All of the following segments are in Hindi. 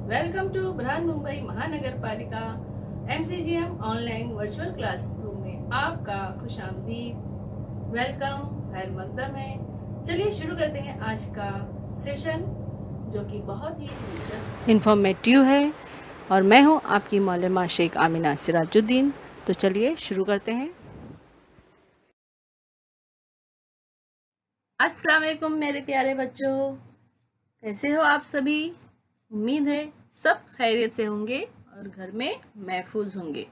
वेलकम टू बृहन्मुंबई महानगर पालिका MCGM ऑनलाइन वर्चुअल क्लासरूम में आपका खुशामदीद। वेलकम, खैर मकदम है। चलिए शुरू करते हैं आज का सेशन, जो कि बहुत ही दिलचस्प इंफॉर्मेटिव है और मैं हूं आपकी मौलमा शेख आमिना सिराजुद्दीन। तो चलिए शुरू करते हैं। अस्सलाम वालेकुम मेरे प्यारे बच्चों, कैसे हो आप सभी? उम्मीद है सब खैरियत से होंगे और घर में महफूज होंगे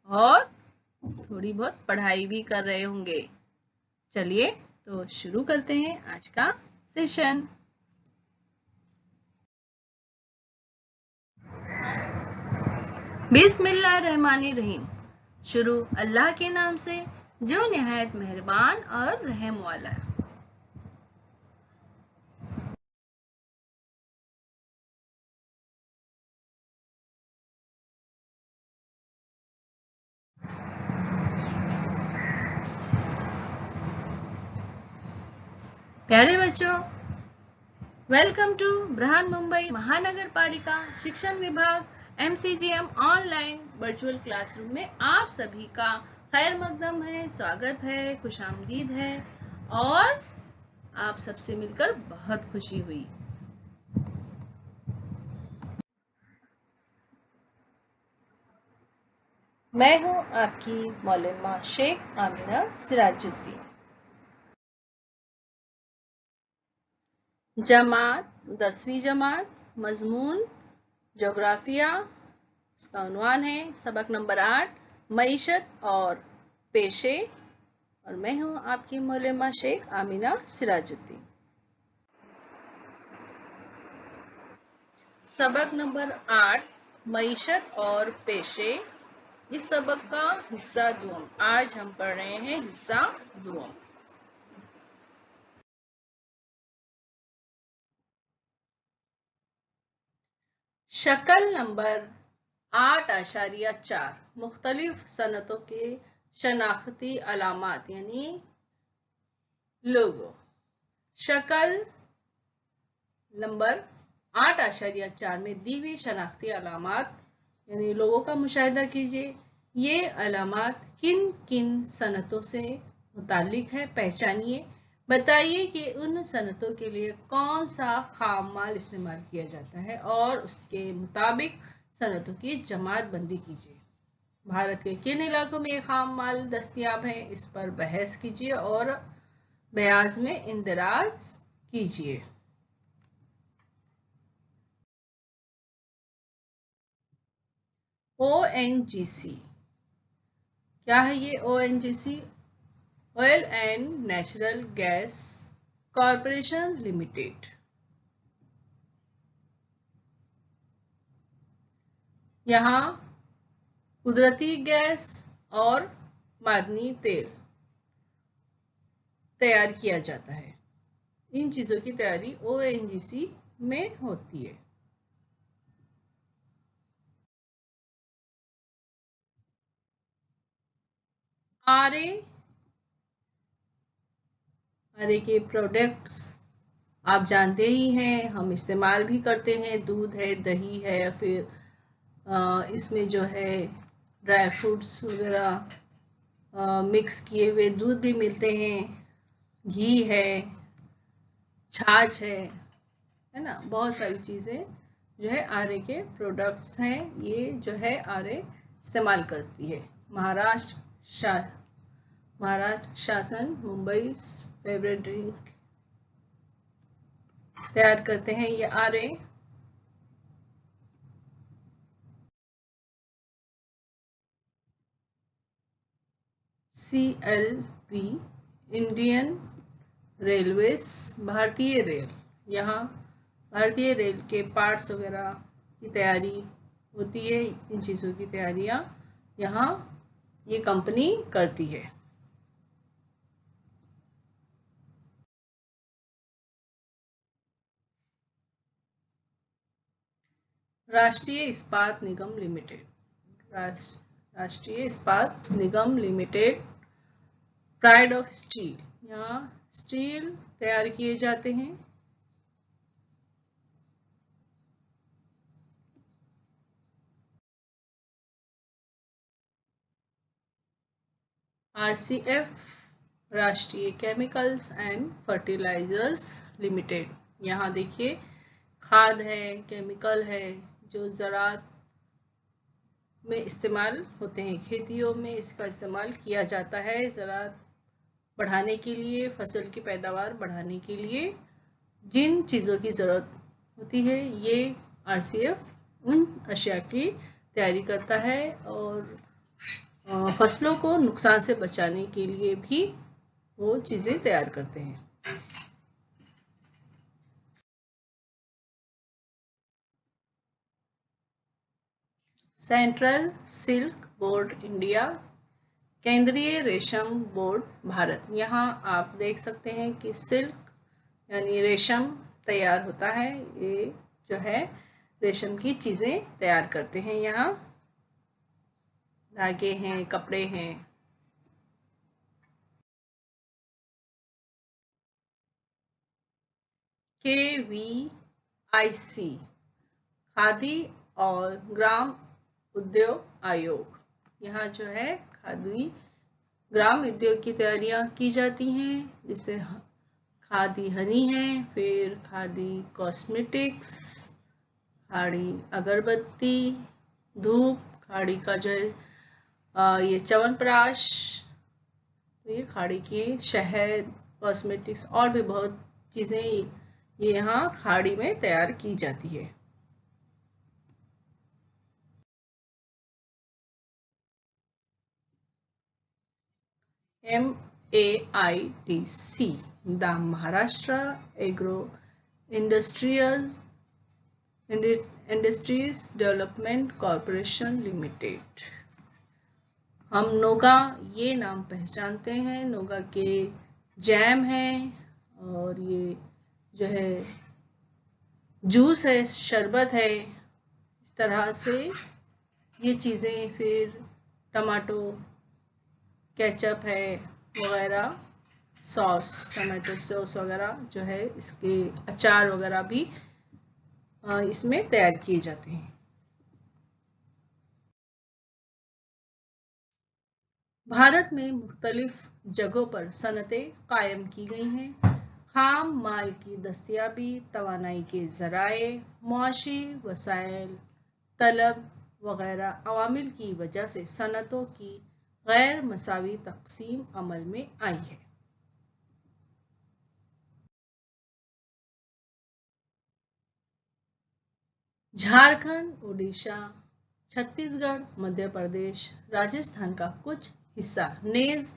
और थोड़ी बहुत पढ़ाई भी कर रहे होंगे। चलिए तो शुरू करते हैं आज का सेशन। बिस्मिल्लाहिर्रहमानिर्रहीम। शुरू अल्लाह के नाम से जो निहायत मेहरबान और रहम वाला है। प्यारे बच्चों, वेलकम टू बृहन्मुंबई महानगर पालिका शिक्षण विभाग MCGM ऑनलाइन वर्चुअल क्लासरूम में आप सभी का खैर मकदम है, स्वागत है, खुशामदीद है और आप सबसे मिलकर बहुत खुशी हुई। मैं हूं आपकी मौलमा शेख आमिना सिराजुद्दीन। जमात 10वीं जमात, मजमून जोग्राफिया, इसका उन्वान है सबक नंबर 8 मईशत और पेशे, और मैं हूं आपकी मौलमा शेख आमिना सिराजुद्दीन। सबक नंबर 8 मईशत और पेशे, इस सबक का हिस्सा दुम। आज हम पढ़ रहे हैं हिस्सा दुम। शक्ल नंबर 8.4 मुख्तलिफ सनतों के शनाख्ती अलामात यानी लोगो। शक्ल नंबर 8.4 में दी हुई शनाख्ती अलामात यानी लोगों का मुशाहिदा कीजिए। ये अलामात किन किन सनतों से मुताल्लिक है, पहचानिए। बताइए कि उन सनतों के लिए कौन सा खाम माल इस्तेमाल किया जाता है और उसके मुताबिक सनतों की जमात बंदी कीजिए। भारत के किन इलाकों में खाम माल दस्तयाब है, इस पर बहस कीजिए और बयाज में इंदराज कीजिए। ONGC क्या है? ये ONGC oil and natural gas corporation limited. यहाँ कुदरती गैस और मादनी तेल तैयार किया जाता है। इन चीजों की तैयारी ONGC में होती है। आरे के प्रोडक्ट्स आप जानते ही हैं, हम इस्तेमाल भी करते हैं। दूध है, दही है, फिर इसमें जो है ड्राई फ्रूट्स वगैरह मिक्स किए हुए दूध भी मिलते हैं, घी है, छाछ है ना, बहुत सारी चीज़ें जो है आरे के प्रोडक्ट्स हैं। ये जो है आरे इस्तेमाल करती है। महाराष्ट्र शासन मुंबई फेवरेट ड्रिंक तैयार करते हैं ये आरे। CLP इंडियन रेलवेज, भारतीय रेल। यहाँ भारतीय रेल के पार्ट्स वगैरह की तैयारी होती है। इन चीज़ों की तैयारियाँ यहाँ ये कंपनी करती है। राष्ट्रीय इस्पात निगम लिमिटेड, राष्ट्रीय इस्पात निगम लिमिटेड, प्राइड ऑफ स्टील। यहाँ स्टील तैयार किए जाते हैं। RCF राष्ट्रीय केमिकल्स एंड फर्टिलाइजर्स लिमिटेड। यहाँ देखिए खाद है, केमिकल है जो ज़राअत में इस्तेमाल होते हैं, खेतियों में इसका इस्तेमाल किया जाता है ज़राअत बढ़ाने के लिए, फसल की पैदावार बढ़ाने के लिए जिन चीज़ों की ज़रूरत होती है ये RCF उन अशिया की तैयारी करता है और फसलों को नुकसान से बचाने के लिए भी वो चीज़ें तैयार करते हैं। सेंट्रल सिल्क बोर्ड इंडिया, केंद्रीय रेशम बोर्ड भारत। यहाँ आप देख सकते हैं कि सिल्क यानी रेशम तैयार होता है, ये जो है रेशम की चीजें तैयार करते हैं। यहाँ धागे हैं, कपड़े हैं। KVIC खादी और ग्राम उद्योग आयोग, यहाँ जो है खादी ग्राम उद्योग की तैयारियां की जाती हैं, जिससे खादी हनी है, फिर खादी कॉस्मेटिक्स, खाड़ी अगरबत्ती, धूप, खाड़ी का जो है ये च्यवनप्राश, तो ये खाड़ी की शहद, कॉस्मेटिक्स और भी बहुत चीजें ये यहाँ खाड़ी में तैयार की जाती है। MAIDC the Maharashtra agro industries development corporation limited. हम नोगा ये नाम पहचानते हैं, नोगा के जैम है और ये जो है जूस है, शरबत है, इस तरह से ये चीज़ें, फिर टमाटो केचप है वगैरह, सॉस, टमाटो सॉस वगैरह जो है, इसके अचार वगैरह भी इसमें तैयार किए जाते हैं। भारत में मुख्तलिफ जगहों पर सनतें कायम की गई हैं। खाम माल की दस्तयाबी, तवानाई के ज़राए, मुआशी वसाइल, तलब वगैरह अवामिल की वजह से सनतों की गैर मसावी तकसीम अमल में आई है। झारखंड, उड़ीसा, छत्तीसगढ़, मध्य प्रदेश, राजस्थान का कुछ हिस्सा, नेज,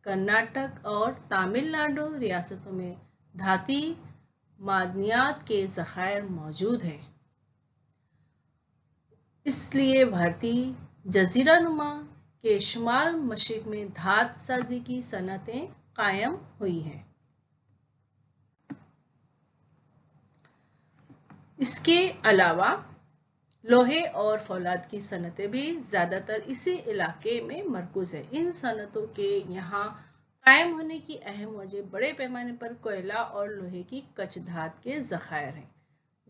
कर्नाटक और तमिलनाडु रियासतों में धाती मादनियात के ज़खायर मौजूद हैं। इसलिए भारतीय जजीरानुमा के शुमाल मशरिक में धात साजी की सनतें कायम हुई हैं। इसके अलावा लोहे और फौलाद की सनतें भी ज़्यादातर इसी इलाके में मरकूज है। इन सनतों के यहाँ कायम होने की अहम वजह बड़े पैमाने पर कोयला और लोहे की कच्च धात के ज़खायर हैं।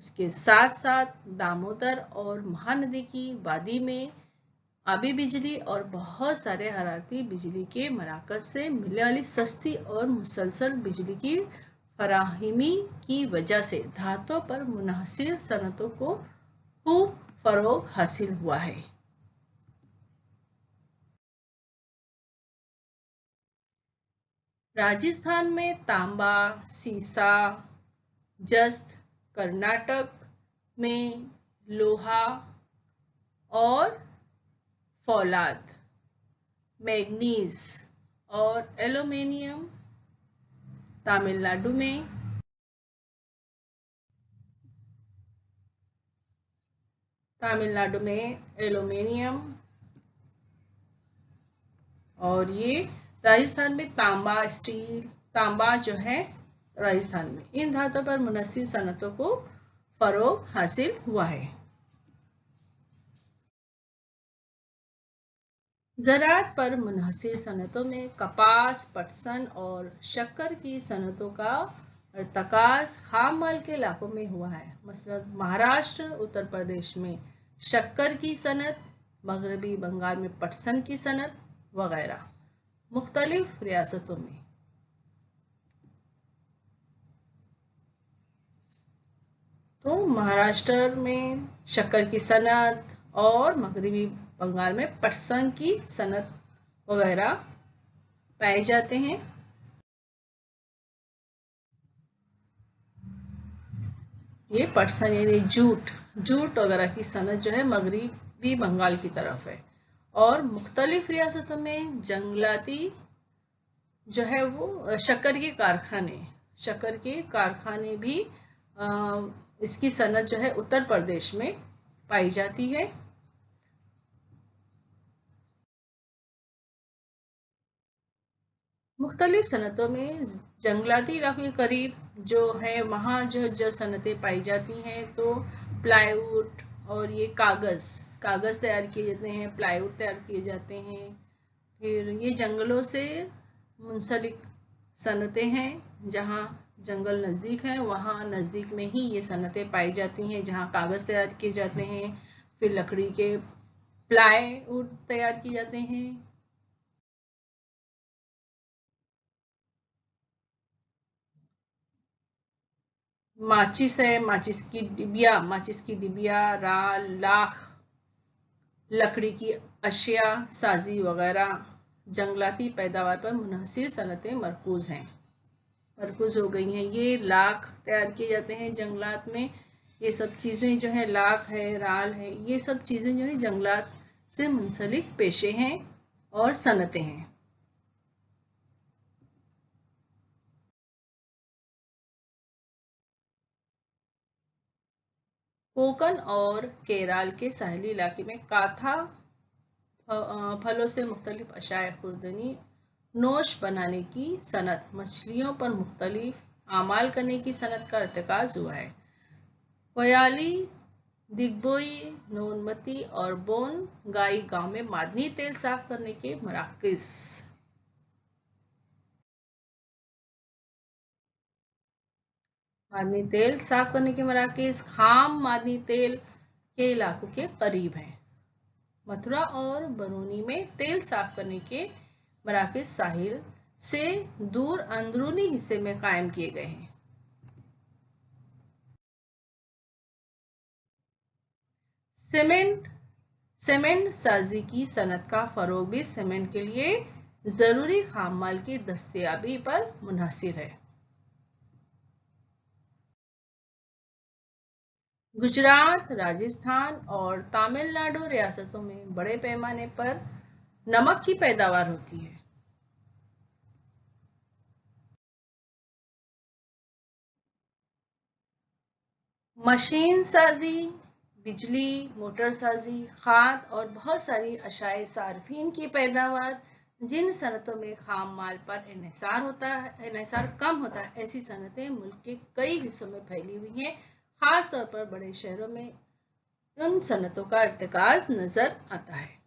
उसके साथ साथ दामोदर और महानदी की वादी में आबी बिजली और बहुत सारे हरारती बिजली के मराकज से मिलने वाली सस्ती और मुसलसल बिजली की फराहमी की वजह से धातों पर मुनहसिर सनतों को खूब फरोग हासिल हुआ है। राजस्थान में तांबा, सीसा, जस्त, कर्नाटक में लोहा और फौलाद, मैग्नीज और एल्यूमीनियम, तमिलनाडु में एल्यूमीनियम, और ये राजस्थान में तांबा, स्टील, तांबा जो है राजस्थान में, इन धातुओं पर मुनस्सिर सनतों को फरोग हासिल हुआ है। ज़राअत पर मुनहसिर सनतों में कपास, पटसन और शक्कर की सनतों का इर्तिकाज़ खाम माल के इलाकों में हुआ है। मसलन महाराष्ट्र, उत्तर प्रदेश में शक्कर की सनत, मगरबी बंगाल में पटसन की सनत वगैरह। मुख्तलिफ रियासतों में। तो महाराष्ट्र में शक्कर की सनत और मगरबी बंगाल में पटसन की सनत वगैरह पाए जाते हैं। ये पटसन यानी जूट वगैरह की सनत जो है मगरबी बंगाल की तरफ है। और मुख्तलिफ रियासतों में जंगलाती जो है वो शक्कर के कारखाने भी इसकी सनत जो है उत्तर प्रदेश में पाई जाती है। मुख्तलिफ सनतों में जंगलाती इलाकों के करीब जो है वहाँ जो सनतें पाई जाती हैं, तो प्लाईवुड और ये कागज तैयार किए जाते हैं, प्लाईवुड तैयार किए जाते हैं। फिर ये जंगलों से मुंसलिक सनतें हैं, जहाँ जंगल नज़दीक है वहाँ नज़दीक में ही ये सनतें पाई जाती हैं, जहाँ कागज़ तैयार किए जाते हैं, फिर लकड़ी के प्लाईवुड तैयार किए जाते हैं। माचिस की डिबिया, राल, लाख, लकड़ी की अशिया साजी वगैरह जंगलाती पैदावार पर मुनहसिर सनतें मरकूज हो गई हैं। ये लाख तैयार किए जाते हैं जंगलात में। ये सब चीजें जो है, लाख है, राल है, ये सब चीजें जो है जंगलात से मुंसलिक पेशे हैं और सनतें हैं। कोकण और केरल के साहिली इलाके में काथा फलों से मुख्तलिफ अशाए खुर्दनी, नोश बनाने की सनत, मछलियों पर मुख्तलिफ आमाल करने की सनत का इर्तिकाज हुआ है। कोयाली, दिग्बोई, नोनमती और बोन गाई गांव में मादनी तेल साफ करने के मराकज। मादनी तेल साफ करने के मराकज खाम मादनी तेल के इलाकों के करीब हैं। मथुरा और बरौनी में तेल साफ करने के मराकज साहिल से दूर अंदरूनी हिस्से में कायम किए गए हैं। सीमेंट साजी की सनत का फरोग भी सीमेंट के लिए जरूरी खाम माल की दस्तयाबी पर मुनहसिर है। गुजरात, राजस्थान और तमिलनाडु रियासतों में बड़े पैमाने पर नमक की पैदावार होती है। मशीन साजी, बिजली, मोटर साजी, खाद और बहुत सारी अशाए सार्फिन की पैदावार, जिन सनतों में खाम माल पर इन्हिसार कम होता है, ऐसी सनतें मुल्क के कई हिस्सों में फैली हुई हैं। खास तौर पर बड़े शहरों में उन सनतों का इर्तिकाज नजर आता है।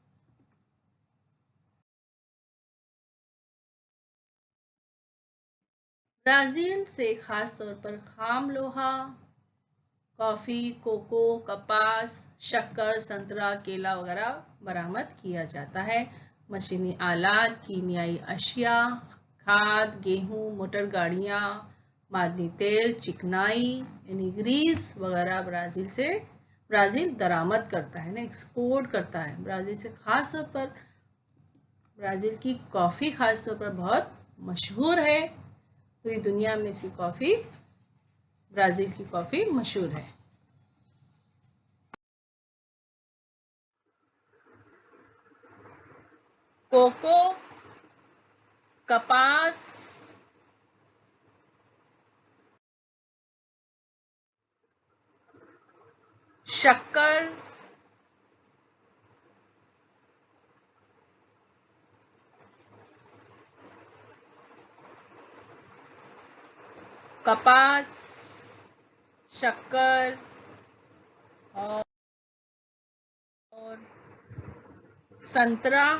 ब्राजील से खास तौर पर खाम लोहा, कॉफी, कोको, कपास, शक्कर, संतरा, केला वगैरह बरामद किया जाता है। मशीनी आलात, कीमियाई अशिया, खाद, गेहूं, मोटर गाड़ियां, मादनी तेल, चिकनाई यानी ग्रीस वगैरह ब्राजील दरामद करता है ना, एक्सपोर्ट करता है। ब्राजील से खास तौर पर ब्राजील की कॉफी खास तौर पर बहुत मशहूर है। पूरी दुनिया में इसकी कॉफी, ब्राजील की कॉफी मशहूर है। कोको, कपास, शक्कर, कपास, शक्कर और संतरा,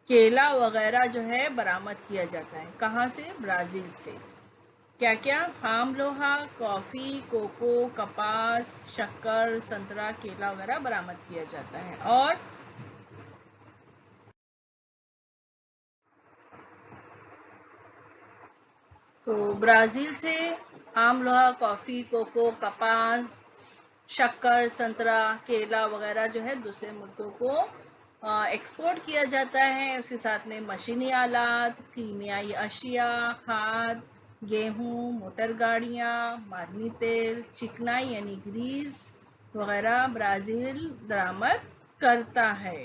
केला वगैरह जो है बरामद किया जाता है। कहाँ से? ब्राजील से। क्या क्या? खाम लोहा, कॉफी, कोको, कपास, शक्कर, संतरा, केला वगैरह बरामद किया जाता है। और तो ब्राजील से आम, लोहा, कॉफी, कोको, कपास, शक्कर, संतरा, केला वगैरह जो है दूसरे मुल्कों को एक्सपोर्ट किया जाता है। उसके साथ में मशीनी आलात, कीमियाई अशिया, खाद, गेहूं, मोटर गाड़ियां, मादनी तेल, चिकनाई यानी ग्रीस वगैरह ब्राजील दरामद करता है।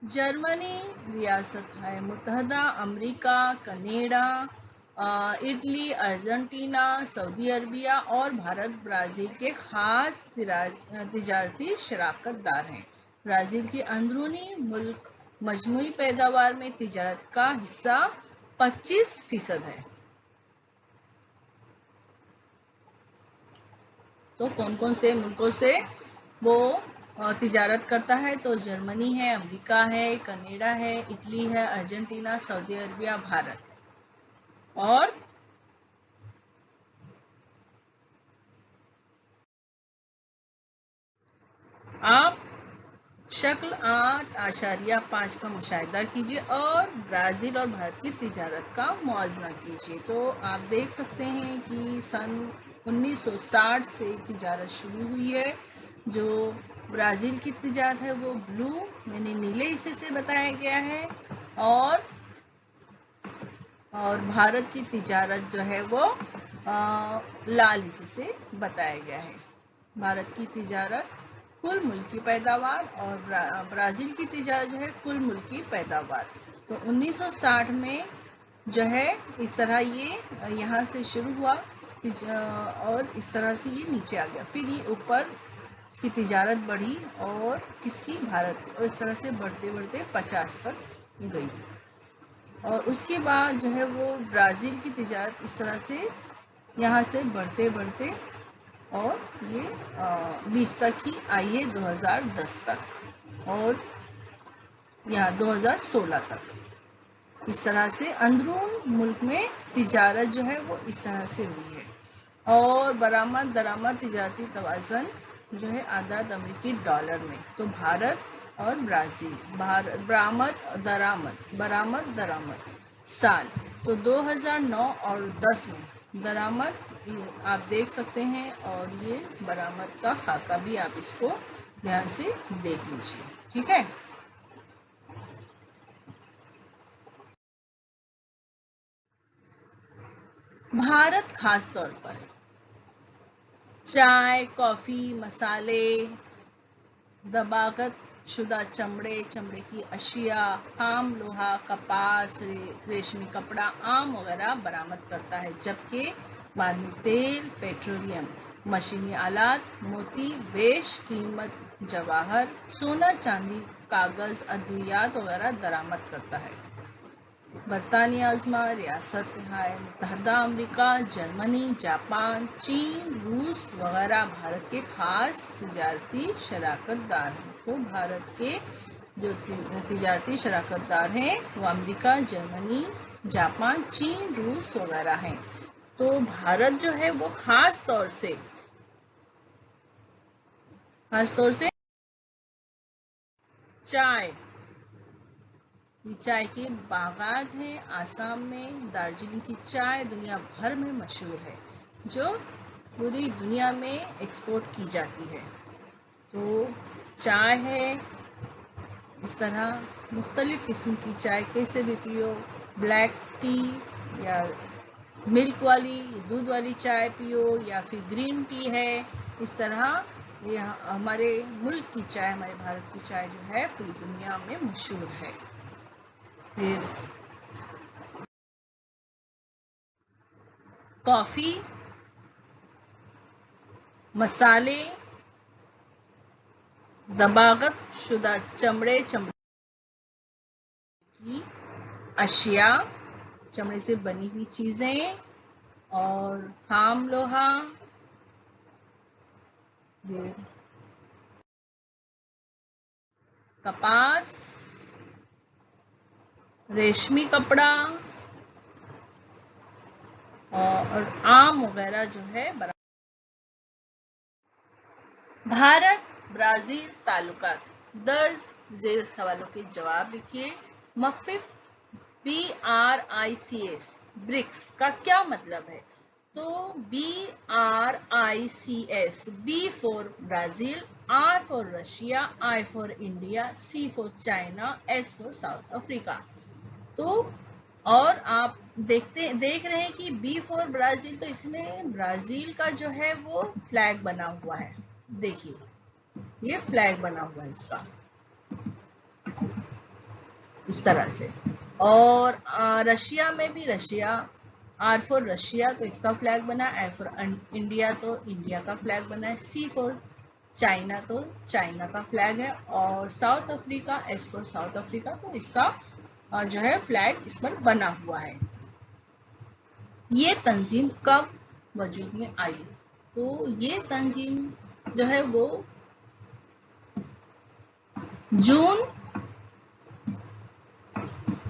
जर्मनी रियासत है। मुत्तहदा America, Canada, Italy, Argentina, Saudi Arabia और भारत ब्राजील के खास तिजारती शराकतदार हैं। ब्राजील की अंदरूनी मुल्क मजमूई पैदावार में तिजारत का हिस्सा 25% है। तो कौन कौन से मुल्कों से वो तिजारत करता है? तो जर्मनी है, अमेरिका है, कनाडा है, इटली है, अर्जेंटीना, सऊदी अरबिया, भारत। और आप शक्ल 8.5 का मुशाहिदा कीजिए और ब्राजील और भारत की तिजारत का मुआवजा कीजिए। तो आप देख सकते हैं कि सन 1960 से तिजारत शुरू हुई है। जो ब्राजील की तिजारत है वो ब्लू यानी नीले हिस्से से बताया गया है, और भारत की तिजारत जो है वो लाल हिस्से से बताया गया है। भारत की तिजारत कुल मुल्क की पैदावार और ब्राजील की तिजारत जो है कुल मुल्क की पैदावार। तो 1960 में जो है इस तरह ये यहाँ से शुरू हुआ और इस तरह से ये नीचे आ गया, फिर ये ऊपर इसकी तिजारत बढ़ी और किसकी? भारत की, और इस तरह से बढ़ते बढ़ते 50 तक गई। और उसके बाद जो है वो ब्राजील की तिजारत इस तरह से यहाँ से बढ़ते बढ़ते और ये 20 तक ही आई है, 2010 तक और यहाँ 2016 तक। इस तरह से अंदरून मुल्क में तिजारत जो है वो इस तरह से हुई है। और बरामद दरामद तिजारती तवाज़न जो है आदाद अमेरिकी डॉलर में। तो भारत और ब्राजील, बरामद दरामद साल तो 2009 और 10 में दरामद आप देख सकते हैं, और ये बरामद का खाका भी आप इसको ध्यान से देख लीजिए। ठीक है। भारत खास तौर पर चाय, कॉफी, मसाले, दबागत शुदा चमड़े, चमड़े की अशिया, खाम लोहा, कपास, रेशमी कपड़ा, आम वगैरह बरामद करता है। जबकि मादनी तेल, पेट्रोलियम, मशीनी आलात, मोती, वेश, कीमत जवाहर, सोना, चांदी, कागज, अद्वियात वगैरह दरामद करता है। बरतानिया अज़मा रियासत है मुत्तहदा अमेरिका, जर्मनी, जापान, चीन, रूस वगैरह भारत के खास तिजारती शराकतदार हैं। तो भारत के जो तिजारती शराकतदार हैं वो अमेरिका, जर्मनी, जापान, चीन, रूस वगैरह हैं। तो भारत जो है वो खास तौर से चाय, ये चाय के बागात हैं आसाम में। दार्जिलिंग की चाय दुनिया भर में मशहूर है, जो पूरी दुनिया में एक्सपोर्ट की जाती है। तो चाय है इस तरह मुख्तलिफ किस्म की चाय, कैसे भी पियो, ब्लैक टी या मिल्क वाली, दूध वाली चाय पियो, या फिर ग्रीन टी है। इस तरह ये हमारे मुल्क की चाय, हमारे भारत की चाय जो है पूरी दुनिया में मशहूर है। फिर कॉफी, मसाले, दबागत शुदा चमड़े, चमड़े की अशिया, चमड़े से बनी हुई चीजें, और खाम लोहा, कपास, रेशमी कपड़ा और आम वगैरह जो है। भारत ब्राजील ताल्लुकात दर्ज जेल सवालों के जवाब लिखिए। मखफिफ BRICS ब्रिक्स का क्या मतलब है? तो BRICS, B for Brazil, R for Russia, I for India, C for China, S for south Africa. तो और आप देख रहे हैं कि B फॉर ब्राजील, तो इसमें ब्राजील का जो है वो फ्लैग बना हुआ है। देखिए ये फ्लैग बना हुआ है इसका इस तरह से। और रशिया में भी रशिया, R फॉर रशिया तो इसका फ्लैग बना, I फॉर इंडिया तो इंडिया का फ्लैग बना है, C फॉर चाइना तो चाइना का फ्लैग है, और south Africa, S for south Africa तो इसका जो है फ्लैग इस पर बना हुआ है। ये तंजीम कब वजूद में आई? तो ये तंजीम जो है वो जून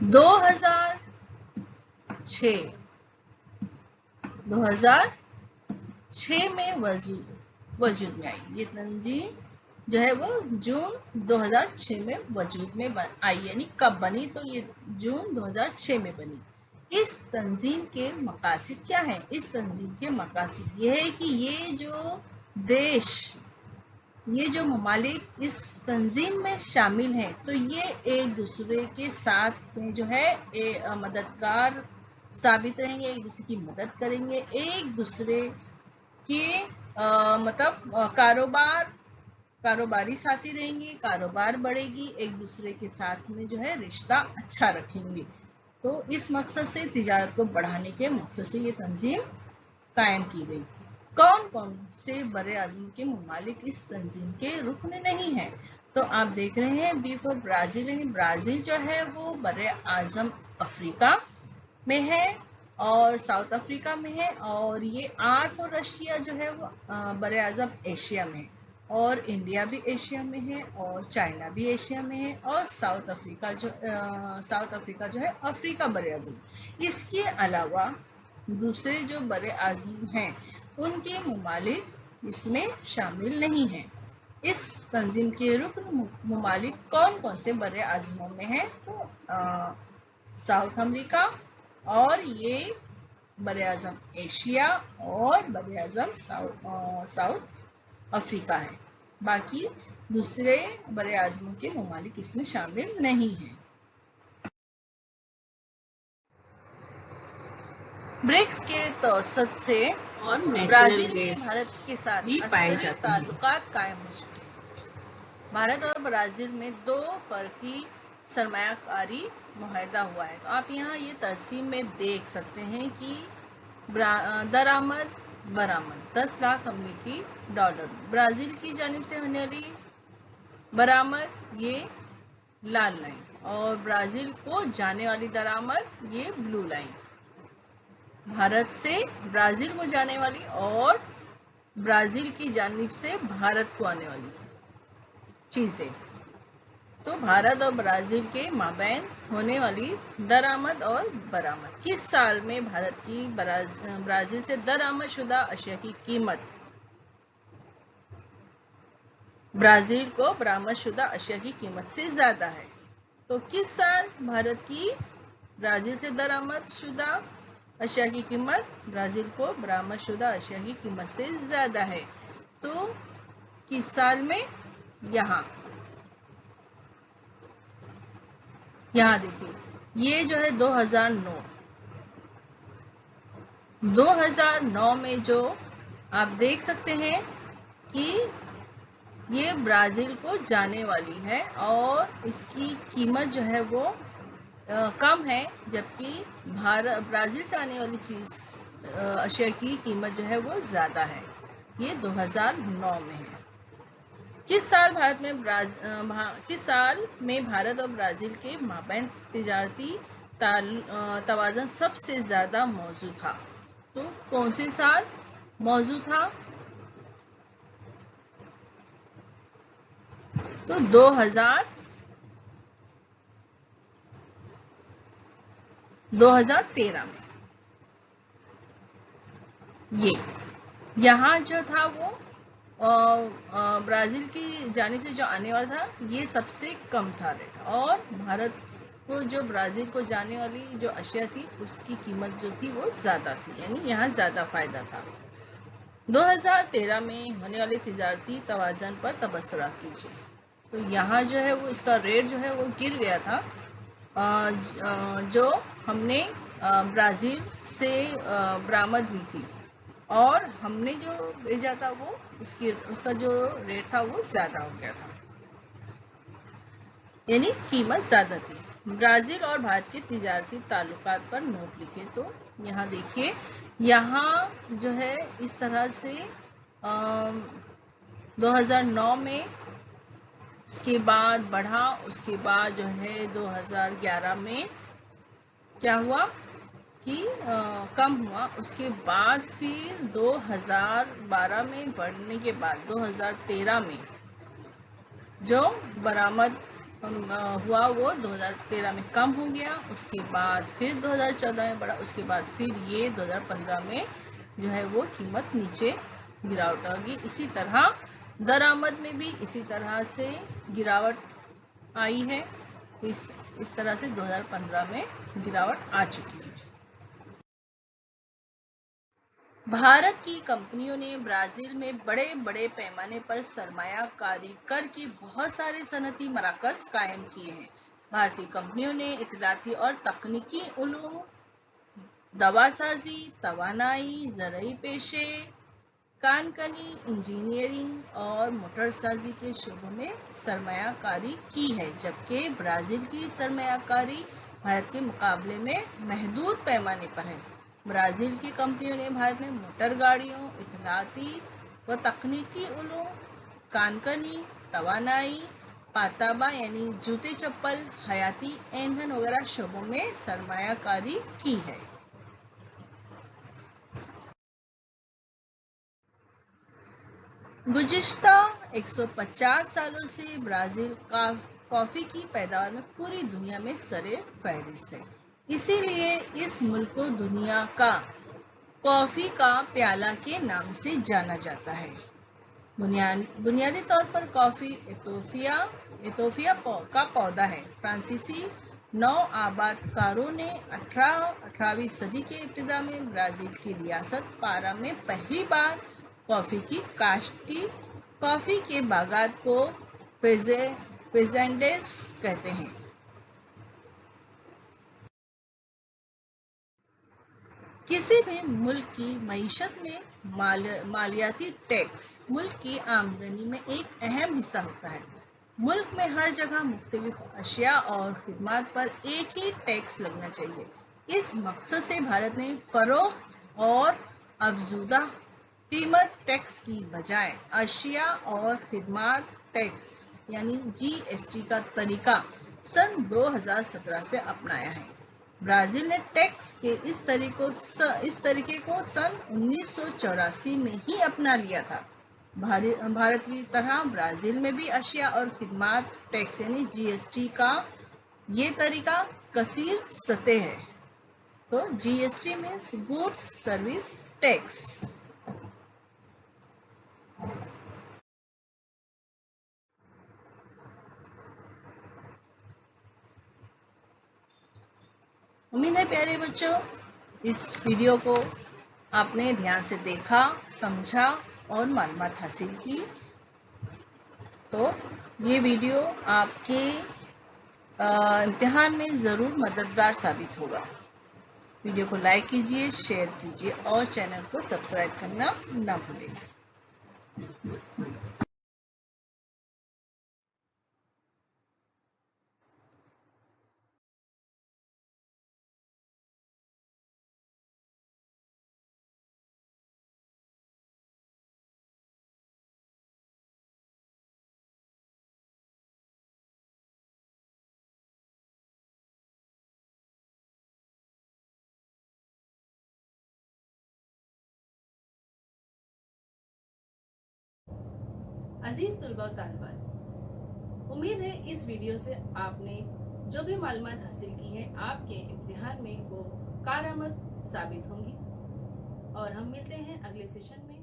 2006 में वजूद में आई। ये तंजीम जो है वो जून 2006 में वजूद में आई, यानी कब बनी? तो ये जून 2006 में बनी। इस तंजीम के मकासद क्या है? इस तंजीम के मकासद ये है कि ये जो ममालिक इस तंजीम में शामिल हैं, तो ये एक दूसरे के साथ में जो है मददगार साबित रहेंगे, एक दूसरे की मदद करेंगे, एक दूसरे के मतलब कारोबारी साथी रहेंगे, कारोबार बढ़ेगी, एक दूसरे के साथ में जो है रिश्ता अच्छा रखेंगे। तो इस मकसद से, तिजारत को बढ़ाने के मकसद से ये तंजीम कायम की गई। कौन कौन से बड़े आज़म के ममालिक इस तंजीम के रुकन नहीं है? तो आप देख रहे हैं B फॉर ब्राजील, यानी ब्राजील जो है वो बड़े आज़म अफ्रीका में है और साउथ अफ्रीका में है, और ये R फॉर रशिया जो है वो बड़े आज़म एशिया में है, और इंडिया भी एशिया में है, और चाइना भी एशिया में है, और साउथ अफ्रीका जो है अफ्रीका बड़े आज़म। इसके अलावा दूसरे जो बड़े आज़म हैं उनके ममालिक इसमें शामिल नहीं हैं। इस तंजीम के रुकन ममालिक कौन कौन से बड़े आज़मों में हैं? तो साउथ अमेरिका, और ये बड़े आज़म एशिया, और बड़े आज़म साउथ अफ्रीका है। बाकी दूसरे बड़े आज़मों के ममालिक इसमें शामिल नहीं हैं। ब्रिक्स के तौसत से और ब्राजील नेचुरल के गैस भारत के साथ भी पाए अस्करी जाते हैं। ताल्लुकात कायम हो चुके हैं। भारत और ब्राजील में दो फर्की सरमायाकारी मुआहदा हुआ है। तो आप यहाँ ये तरसीम में देख सकते हैं कि दरामद बरामद 10 लाख अमेरिकी डॉलर ब्राजील की जानिब से होने वाली बरामद ये लाल लाइन, और ब्राजील को जाने वाली दरामद ये ब्लू लाइन। भारत से ब्राजील को जाने वाली और ब्राजील की जानिब से भारत को आने वाली चीजें। तो भारत और ब्राजील के माबैन होने वाली दरामद और बरामद। किस साल में भारत की ब्राजील से दरामद शुदा अशिया की कीमत ब्राजील को बरामद शुदा अशिया की कीमत से ज्यादा है? तो किस साल भारत की ब्राजील से दरामद शुदा अशिया की कीमत ब्राजील को बरामद शुदा अशिया की कीमत से ज्यादा है? तो किस साल में? यहाँ देखिए, ये जो है 2009 में जो आप देख सकते हैं कि ये ब्राजील को जाने वाली है और इसकी कीमत जो है वो कम है, जबकि ब्राजील से आने वाली अशिया की कीमत जो है वो ज्यादा है। ये 2009 में है। किस साल में भारत और ब्राजील के माबैन तिजारती तवाज़ुन सबसे ज्यादा मौजूद था? तो कौन से साल मौजूद था? तो 2013 में। ये यहाँ जो था वो ब्राज़ील की जानिब से जो आने वाला था ये सबसे कम था रेट, और भारत को जो ब्राज़ील को जाने वाली जो अशिया थी उसकी कीमत जो थी वो ज़्यादा थी, यानी यहाँ ज़्यादा फायदा था। 2013 में होने वाले तिजारती तवाज़न पर तबसरा कीजिए। तो यहाँ जो है वो इसका रेट जो है वो गिर गया था, जो हमने ब्राज़ील से बरामद हुई थी, और हमने जो भेजा था वो उसका जो रेट था वो ज़्यादा हो गया था, यानी कीमत ज़्यादा थी। ब्राज़ील और भारत के तिजारती ताल्लुकात पर नोट लिखे। तो यहाँ देखिए, यहाँ जो है इस तरह से 2009 में, उसके बाद बढ़ा, उसके बाद जो है 2011 में क्या हुआ कि कम हुआ, उसके बाद फिर 2012 में बढ़ने के बाद 2013 में जो बरामद हुआ वो 2013 में कम हो गया, उसके बाद फिर 2014 में बढ़ा, उसके बाद फिर ये 2015 में जो है वो कीमत नीचे गिरावट होगी। इसी तरह दरामद में भी इसी तरह से गिरावट आई है। इस तरह से 2015 में गिरावट आ चुकी है। भारत की कंपनियों ने ब्राज़ील में बड़े बड़े पैमाने पर सरमायाकारी करके बहुत सारे सनती मराकज़ कायम किए हैं। भारतीय कंपनियों ने इत्तलाती और तकनीकी उलूम, दवासाजी, तवानाई, ज़राई पेशे, कानकनी, इंजीनियरिंग और मोटरसाजी के शोबों में सरमायाकारी की है, जबकि ब्राज़ील की सरमायाकारी भारत के मुकाबले में महदूद पैमाने पर है। ब्राज़ील की कंपनियों ने भारत में मोटर गाड़ियों, इत्तलाती व तकनीकी उलूम, कानकनी, तवानाई, पाताबा यानी जूते चप्पल, हयाती ईंधन वगैरह शोबों में सरमायाकारी की है। गुज़िश्ता 150 सालों से ब्राज़ील कॉफ़ी की पैदावार में पूरी दुनिया में सरे फहरिस्त है। इसीलिए इस मुल्क को दुनिया का कॉफ़ी का प्याला के नाम से जाना जाता है। बुनियादी तौर पर कॉफ़ी इथोपिया का पौधा है। फ्रांसीसी नौ आबादकारों ने 18वीं सदी के इब्तिदा में ब्राज़ील की रियासत पारा में पहली बार कॉफ़ी की काश्त की। कॉफ़ी के बागात को फेजेंडेस कहते हैं। किसी भी मुल्क की मईशत में मालियाती टैक्स मुल्क की आमदनी में एक अहम हिस्सा होता है। मुल्क में हर जगह मुख्तलिफ अशिया और खिदमात पर एक ही टैक्स लगना चाहिए। इस मकसद से भारत ने फरोख्त और अफजुदा कीमत टैक्स की बजाय अशिया और खिदमात टैक्स यानी जीएसटी का तरीका सन 2017 से अपनाया है। ब्राज़ील ने टैक्स के इस तरीके को सन 1984 में ही अपना लिया था। भारत की तरह ब्राज़ील में भी अशिया और खिदमात टैक्स यानी जीएसटी का ये तरीका कसीर सतह है। तो GST means goods service tax. उम्मीद है प्यारे बच्चों इस वीडियो को आपने ध्यान से देखा, समझा और मालूमात हासिल की। तो ये वीडियो आपके इम्तिहान में ज़रूर मददगार साबित होगा। वीडियो को लाइक कीजिए, शेयर कीजिए और चैनल को सब्सक्राइब करना ना भूलें। अजीज तुलबा तालिबात, उम्मीद है इस वीडियो से आपने जो भी मालूमात हासिल की है आपके इम्तिहान में वो कारआमद साबित होंगी। और हम मिलते हैं अगले सेशन में।